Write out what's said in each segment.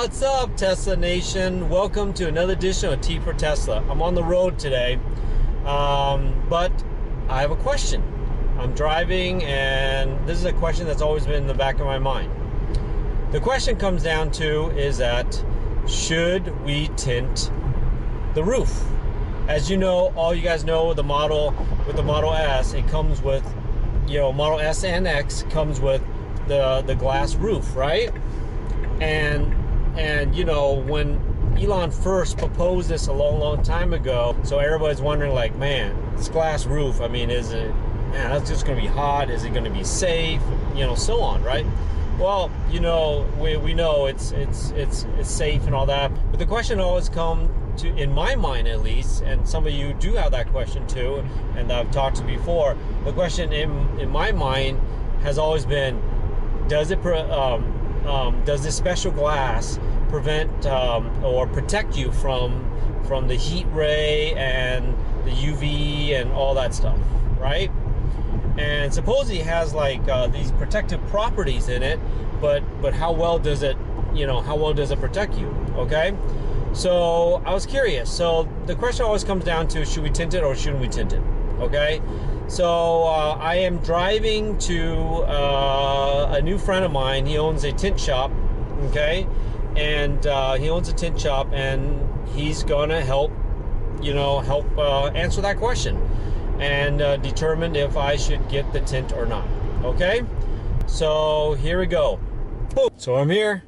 What's up, Tesla Nation? Welcome to another edition of T for Tesla. I'm on the road today, but I have a question. I'm driving, and this is a question that's always been in the back of my mind. The question comes down to is that should we tint the roof? As you know, all you guys know, the Model S, it comes with, Model S and X comes with the glass roof, right? And when Elon first proposed this a long time ago, so everybody's wondering, like, man, this glass roof, I mean, that's just gonna be hot, is it gonna be safe, so on, right? Well, we know it's safe and all that, but the question always comes to, in my mind at least, and some of you do have that question too, and I've talked to before, the question in my mind has always been, does this special glass prevent or protect you from the heat ray and the UV and all that stuff, right? And supposedly it has like these protective properties in it, but how well does it protect you? Okay, so I was curious. So the question always comes down to, should we tint it or shouldn't we tint it? Okay, so I am driving to a new friend of mine. He owns a tint shop, okay, and he owns a tint shop, and he's gonna help answer that question and determine if I should get the tint or not. Okay, so here we go. So I'm here.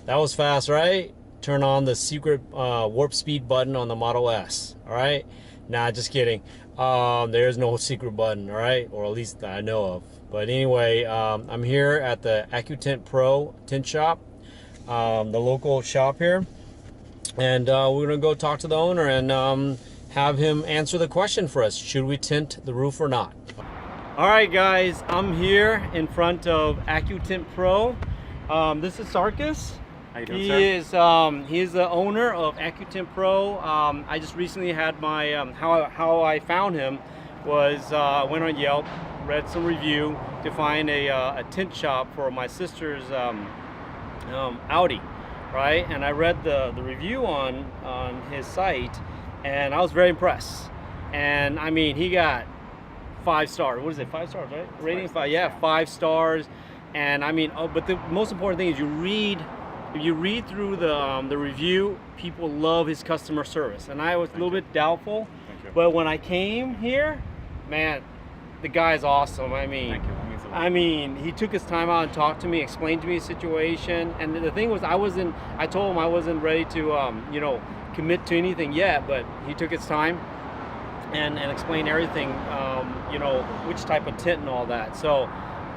That was fast, right? Turn on the secret warp speed button on the Model S. All right, nah, just kidding. There's no secret button, all right, or at least that I know of. But anyway, I'm here at the AccuTint Pro tint shop, the local shop here, and we're gonna go talk to the owner and have him answer the question for us: should we tint the roof or not? All right, guys, I'm here in front of AccuTint Pro. This is Sarkis. How you doing, He sir? is the owner of AccuTint Pro. I just recently had my how I found him was went on Yelp, read some review to find a tint shop for my sister's Audi, right? And I read the review on his site, and I was very impressed. And I mean, he got 5 stars. What is it? 5 stars, right? Rating 5. Yeah, 5 stars. And I mean, but the most important thing is if you read through the review, people love his customer service, and I was a little bit doubtful. But when I came here, man, the guy's awesome. I mean, he took his time out and talked to me, explained to me the situation. And the thing was, I told him I wasn't ready to commit to anything yet, but he took his time and explained everything, which type of tint and all that. So,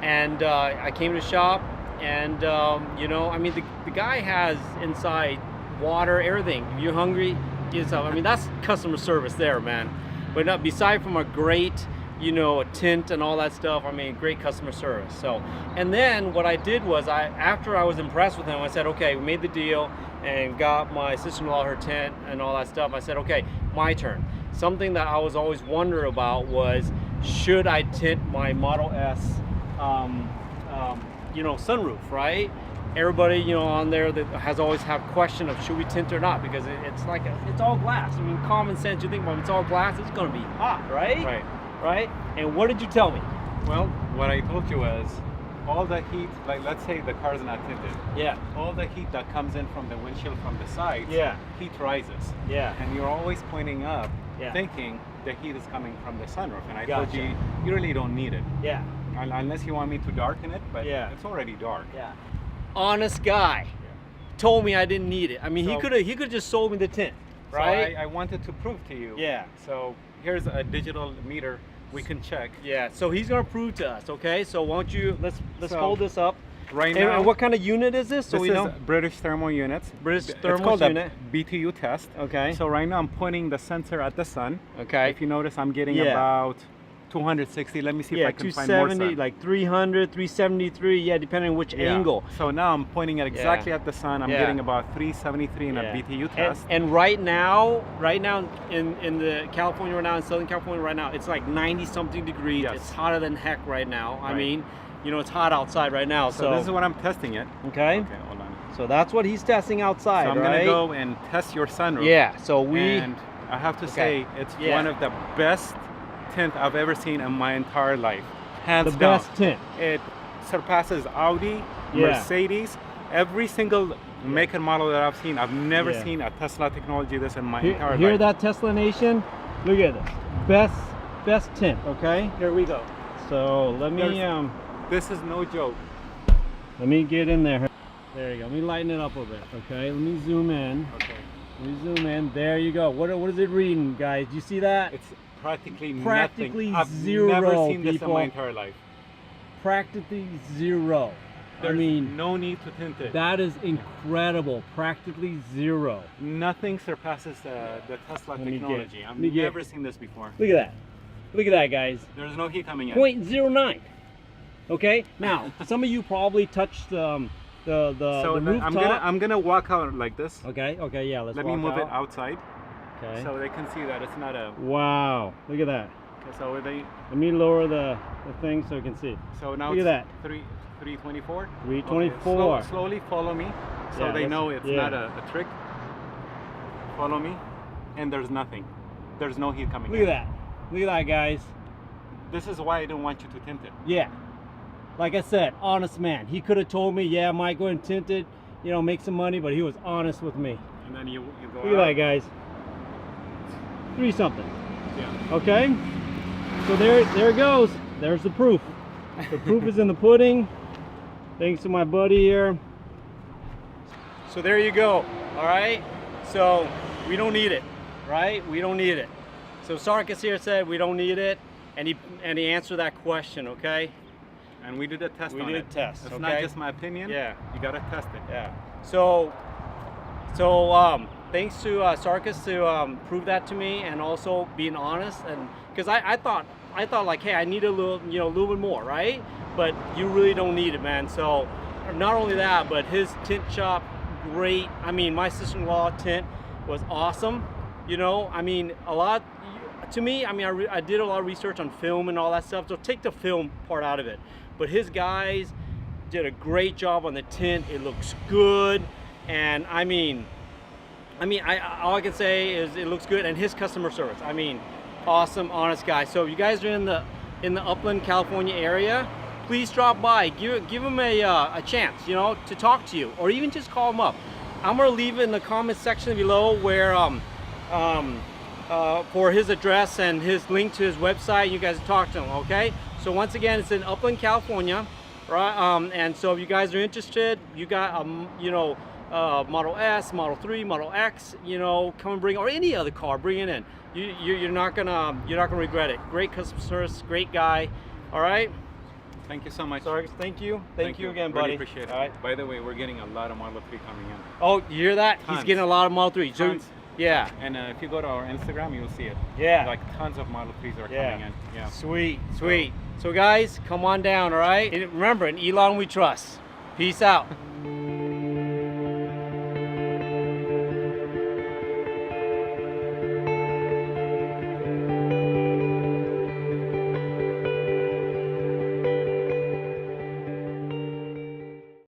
and I came to the shop. And I mean, the guy has inside water, everything. If you're hungry, get yourself. I mean, that's customer service there, man. But not, beside from a great, tint and all that stuff, I mean, great customer service. So, and then what I did was, after I was impressed with him, I said, okay, we made the deal and got my sister-in-law her tint and all that stuff. I said, okay, my turn. Something that I was always wondering about was, should I tint my Model S sunroof, right? Everybody, on there that has always have question of should we tint or not, because it's like it's all glass. I mean, common sense, you think, well, it's all glass, it's gonna be hot, right? Right. And what did you tell me? Well, what I told you was, all the heat, like let's say the car is not tinted. Yeah. All the heat that comes in from the windshield from the sides, yeah, heat rises. Yeah. And you're always pointing up, yeah, thinking the heat is coming from the sunroof. And I gotcha. told you, you really don't need it. Yeah. Unless you want me to darken it, but yeah, it's already dark. Yeah. Honest guy, yeah, told me I didn't need it. I mean, so, he could just sold me the tint, right? So I wanted to prove to you. Yeah. So here's a digital meter we can check. Yeah. So he's gonna prove to us. Okay. So why don't you let's hold this up. Right now. And what kind of unit is this? So this we know. British thermal units. British thermal it's called unit. A BTU test. Okay. So right now I'm pointing the sensor at the sun. Okay. If you notice, I'm getting about 260. Let me see if I can find more sun. 270, like 300, 373. Yeah, depending on which angle. So now I'm pointing it exactly at the sun. I'm getting about 373 in a BTU test. And right now in the California right now, in Southern California right now, it's like 90 something degrees. Yes. It's hotter than heck right now. I mean, it's hot outside right now. So this is what I'm testing it. Okay. Okay, hold on. So that's what he's testing outside, So I'm right? gonna go and test your sunroof. Yeah, so And I have to say, it's one of the best tint I've ever seen in my entire life. Hands the down. best tint. It surpasses Audi, Mercedes, every single make and model that I've seen. I've never seen a Tesla technology this in my entire life. Hear that, Tesla Nation? Look at this. Best tint, okay? Here we go. So let me this is no joke. let me get in there. There you go. Let me lighten it up a bit, okay? Let me zoom in. Okay. Let me zoom in. There you go. What is it reading, guys? Do you see that? It's practically Practically nothing. zero, I've never seen this in people. my entire life. Practically zero. There's I mean, no need to tint it. that is incredible. Practically zero. Nothing surpasses the Tesla technology. I've never seen this before. Look at that. Look at that, guys. There's no heat coming in. 0.09. Okay. Now, some of you probably touched the rooftop. I'm gonna walk out like this. Okay. Okay. Yeah. Let me move it outside. Okay. So they can see that it's not a. Wow. Look at that. Okay, so they. Let me lower the thing so you can see. So now look it's at that. 324. 324. Okay, slowly follow me, so they know it's not a trick. Follow me, and there's nothing. There's no heat coming in. Look at that. Look at that, guys. This is why I don't want you to tint it. Yeah. Like I said, honest man. He could have told me, yeah, I might go and tint it, you know, make some money, but he was honest with me. And then you go Look at that, guys. 3 something. Yeah. Okay. So there it goes. There's the proof. The proof is in the pudding. Thanks to my buddy here. So there you go. All right. So we don't need it, right? We don't need it. So Sarkis here said we don't need it, and he answered that question. Okay. And we did a test on it. We did a test. It's okay? not just my opinion. Yeah. You gotta test it. Yeah. So thanks to Sarkis to prove that to me, and also being honest, and because I thought like, hey, I need a little, you know, a little bit more, right? But you really don't need it, man. So not only that, but his tint shop, great. I mean, my sister-in-law tint was awesome. You know, I mean, a lot. To me, I mean, I did a lot of research on film and all that stuff. So take the film part out of it. But his guys did a great job on the tint. It looks good, and I mean, all I can say is it looks good, and his customer service. I mean, awesome, honest guy. So if you guys are in the Upland, California area, please drop by. Give him a chance, you know, to talk to you, or even just call him up. I'm gonna leave it in the comment section below where for his address and his link to his website. You guys talk to him, okay? So once again, it's in Upland, California, right? And so if you guys are interested, you got you know, Model S, Model 3, Model X, you know, come and bring, or any other car, bring it in. You're not gonna regret it. Great customer service, great guy. All right. Thank you so much. Sorry, thank you again, buddy. Really appreciate it. All right. By the way, we're getting a lot of Model 3 coming in. Oh, you hear that? Tons. He's getting a lot of Model 3. Tons. Yeah. And if you go to our Instagram, you'll see it. Yeah. Like tons of Model 3s are coming in. Yeah. Sweet. So guys, come on down, all right? And remember, in Elon we trust. Peace out.